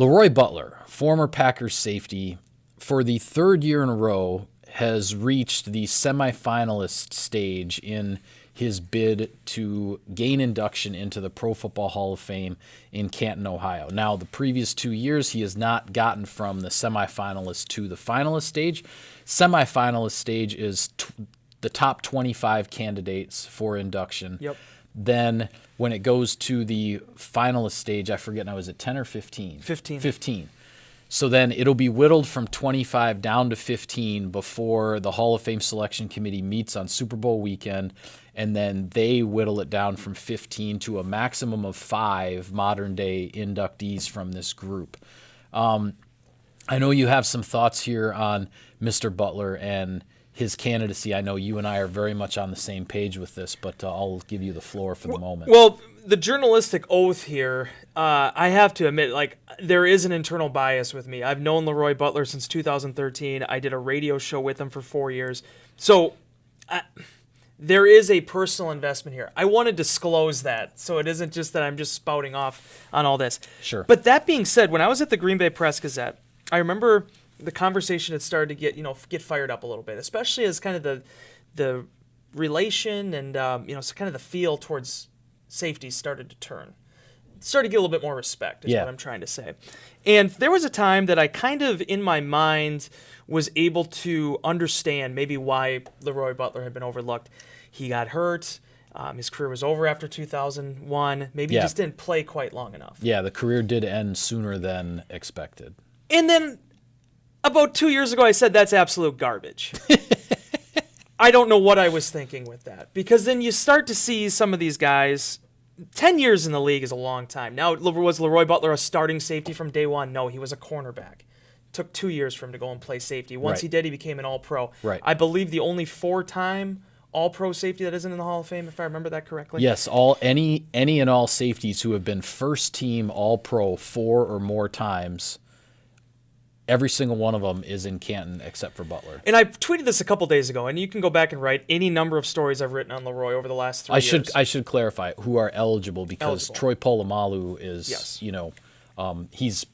LeRoy Butler, former Packers safety, for the third year in a row has reached the semifinalist stage in his bid to gain induction into the Pro Football Hall of Fame in Canton, Ohio. Now, the previous 2 years, he has not gotten from the semifinalist to the finalist stage. Semifinalist stage is the top 25 candidates for induction. Yep. Then when it goes to the finalist stage, I forget now, is it 10 or 15? 15. 15. So then it'll be whittled from 25 down to 15 before the Hall of Fame Selection Committee meets on Super Bowl weekend, and then they whittle it down from 15 to a maximum of 5 modern-day inductees from this group. I know you have some thoughts here on Mr. Butler and his candidacy. I know you and I are very much on the same page with this, but I'll give you the floor for the moment. Well, the journalistic oath here, I have to admit, like, there is an internal bias with me. I've known LeRoy Butler since 2013. I did a radio show with him for 4 years. So there is a personal investment here. I want to disclose that, so it isn't just that I'm just spouting off on all this. Sure. But that being said, when I was at the Green Bay Press-Gazette, I remember the conversation had started to get fired up a little bit, especially as kind of the relation and so kind of the feel towards safety started to turn. Started to get a little bit more respect is what I'm trying to say. And there was a time that I kind of, in my mind, was able to understand maybe why LeRoy Butler had been overlooked. He got hurt. His career was over after 2001. Maybe he just didn't play quite long enough. Yeah, the career did end sooner than expected. And then about 2 years ago, I said that's absolute garbage. I don't know what I was thinking with that. Because then you start to see some of these guys. 10 years in the league is a long time. Now, was LeRoy Butler a starting safety from day one? No, he was a cornerback. It took 2 years for him to go and play safety. Once he did, he became an All-Pro. Right. I believe the only 4-time All-Pro safety that isn't in the Hall of Fame, if I remember that correctly. Yes, any and all safeties who have been first-team All-Pro 4 or more times, every single one of them is in Canton except for Butler. And I tweeted this a couple days ago, and you can go back and write any number of stories I've written on LeRoy over the last 3 years. I should clarify who are eligible because Troy Polamalu is, he's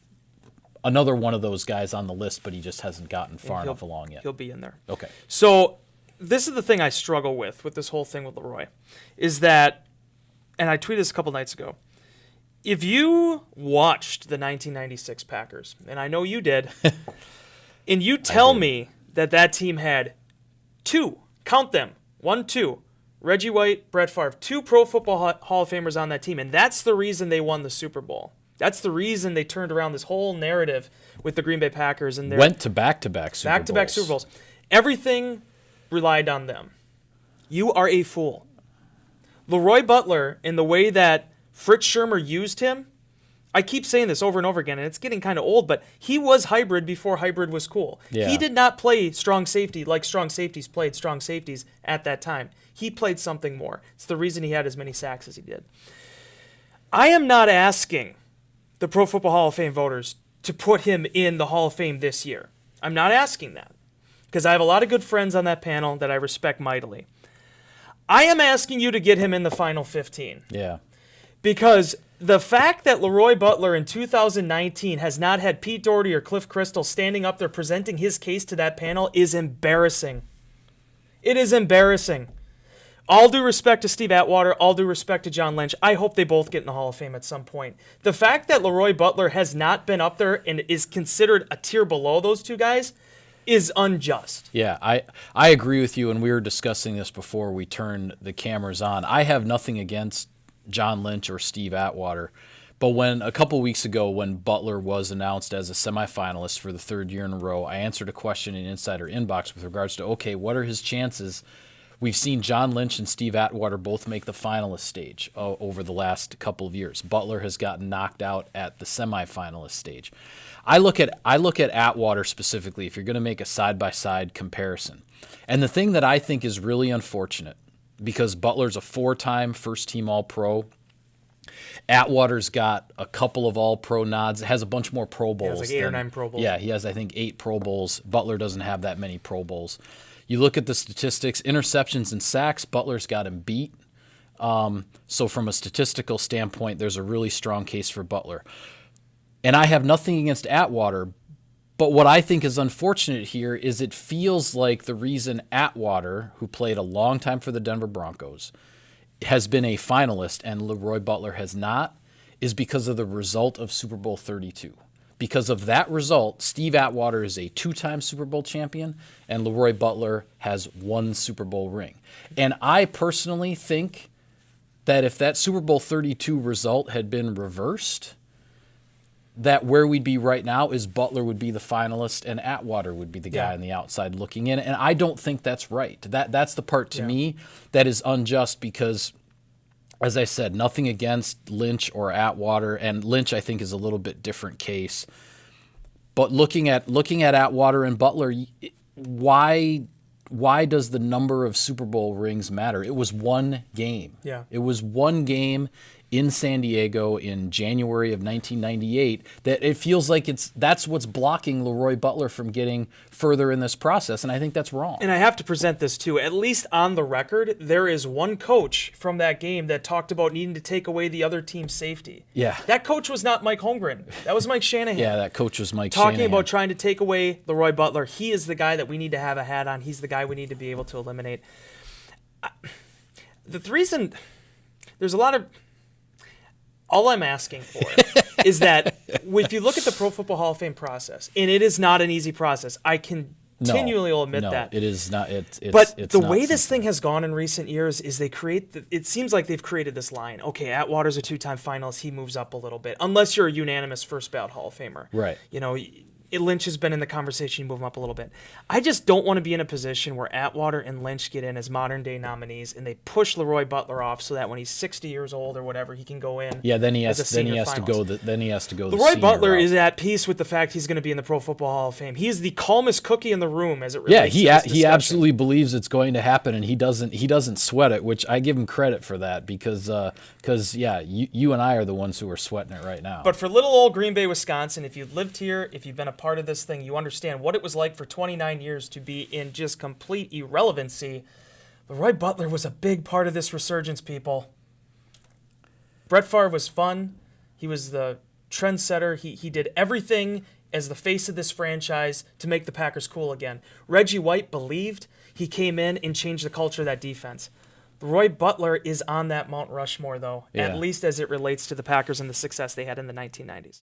another one of those guys on the list, but he just hasn't gotten far enough along yet. He'll be in there. Okay. So this is the thing I struggle with this whole thing with LeRoy, is that, and I tweeted this a couple nights ago, if you watched the 1996 Packers, and I know you did, and you tell me that team had 2, count them, 1, 2, Reggie White, Brett Favre, 2 Pro Football Hall of Famers on that team, and that's the reason they won the Super Bowl. That's the reason they turned around this whole narrative with the Green Bay Packers. And went to back-to-back Super Bowls. Back-to-back Super Bowls. Everything relied on them. You are a fool. LeRoy Butler, in the way that Fritz Schirmer used him, I keep saying this over and over again, and it's getting kind of old, but he was hybrid before hybrid was cool. Yeah. He did not play strong safety like strong safeties played strong safeties at that time. He played something more. It's the reason he had as many sacks as he did. I am not asking the Pro Football Hall of Fame voters to put him in the Hall of Fame this year. I'm not asking that because I have a lot of good friends on that panel that I respect mightily. I am asking you to get him in the final 15. Yeah. Because the fact that LeRoy Butler in 2019 has not had Pete Doherty or Cliff Crystal standing up there presenting his case to that panel is embarrassing. It is embarrassing. All due respect to Steve Atwater, all due respect to John Lynch. I hope they both get in the Hall of Fame at some point. The fact that LeRoy Butler has not been up there and is considered a tier below those two guys is unjust. Yeah, I agree with you, and we were discussing this before we turned the cameras on. I have nothing against John Lynch or Steve Atwater, but when a couple weeks ago when Butler was announced as a semifinalist for the third year in a row, I answered a question in Insider Inbox with regards to, okay, what are his chances? We've seen John Lynch and Steve Atwater both make the finalist stage over the last couple of years. Butler has gotten knocked out at the semifinalist stage. I look at Atwater specifically if you're going to make a side-by-side comparison. And the thing that I think is really unfortunate, because Butler's a 4-time first-team All-Pro, Atwater's got a couple of All-Pro nods, has a bunch more Pro Bowls. He has like 8 or 9 Pro Bowls. Yeah, he has, I think, 8 Pro Bowls. Butler doesn't have that many Pro Bowls. You look at the statistics, interceptions and sacks, Butler's got him beat. So from a statistical standpoint, there's a really strong case for Butler. And I have nothing against Atwater, but what I think is unfortunate here is it feels like the reason Atwater, who played a long time for the Denver Broncos, has been a finalist and LeRoy Butler has not, is because of the result of Super Bowl 32. Because of that result, Steve Atwater is a 2-time Super Bowl champion, and LeRoy Butler has 1 Super Bowl ring. And I personally think that if that Super Bowl 32 result had been reversed, that where we'd be right now is Butler would be the finalist and Atwater would be the guy on the outside looking in. And I don't think that's right. That's the part to me that is unjust because, as I said, nothing against Lynch or Atwater. And Lynch, I think, is a little bit different case. But looking at Atwater and Butler, why does the number of Super Bowl rings matter? It was 1 game. Yeah. It was 1 game in San Diego in January of 1998 that it feels like that's what's blocking LeRoy Butler from getting further in this process, and I think that's wrong. And I have to present this too. At least on the record, there is one coach from that game that talked about needing to take away the other team's safety. Yeah. That coach was not Mike Holmgren. That was Mike Shanahan. Yeah, that coach was Mike Shanahan. Talking about trying to take away LeRoy Butler. He is the guy that we need to have a hat on. He's the guy we need to be able to eliminate. The reason there's a lot of... All I'm asking for is that if you look at the Pro Football Hall of Fame process, and it is not an easy process, I continually will admit that. It is not. But it's the not way this simple. thing has gone in recent years is they create. It seems like they've created this line. Okay, Atwater's a 2-time finalist. He moves up a little bit, unless you're a unanimous first ballot Hall of Famer. Right. You know. Lynch has been in the conversation, you move him up a little bit. I just don't want to be in a position where Atwater and Lynch get in as modern-day nominees, and they push LeRoy Butler off so that when he's 60 years old or whatever, he can go in. Yeah, then he has to go. LeRoy Butler is at peace with the fact he's going to be in the Pro Football Hall of Fame. He is the calmest cookie in the room as it relates to this he absolutely believes it's going to happen, and he doesn't sweat it, which I give him credit for that because you and I are the ones who are sweating it right now. But for little old Green Bay, Wisconsin, if you've lived here, if you've been a part of this thing, you understand what it was like for 29 years to be in just complete irrelevancy. LeRoy Butler was a big part of this resurgence, people. Brett Favre was fun. He was the trendsetter. He did everything as the face of this franchise to make the Packers cool again. Reggie White believed. He came in and changed the culture of that defense. LeRoy Butler is on that Mount Rushmore, though, at least as it relates to the Packers and the success they had in the 1990s.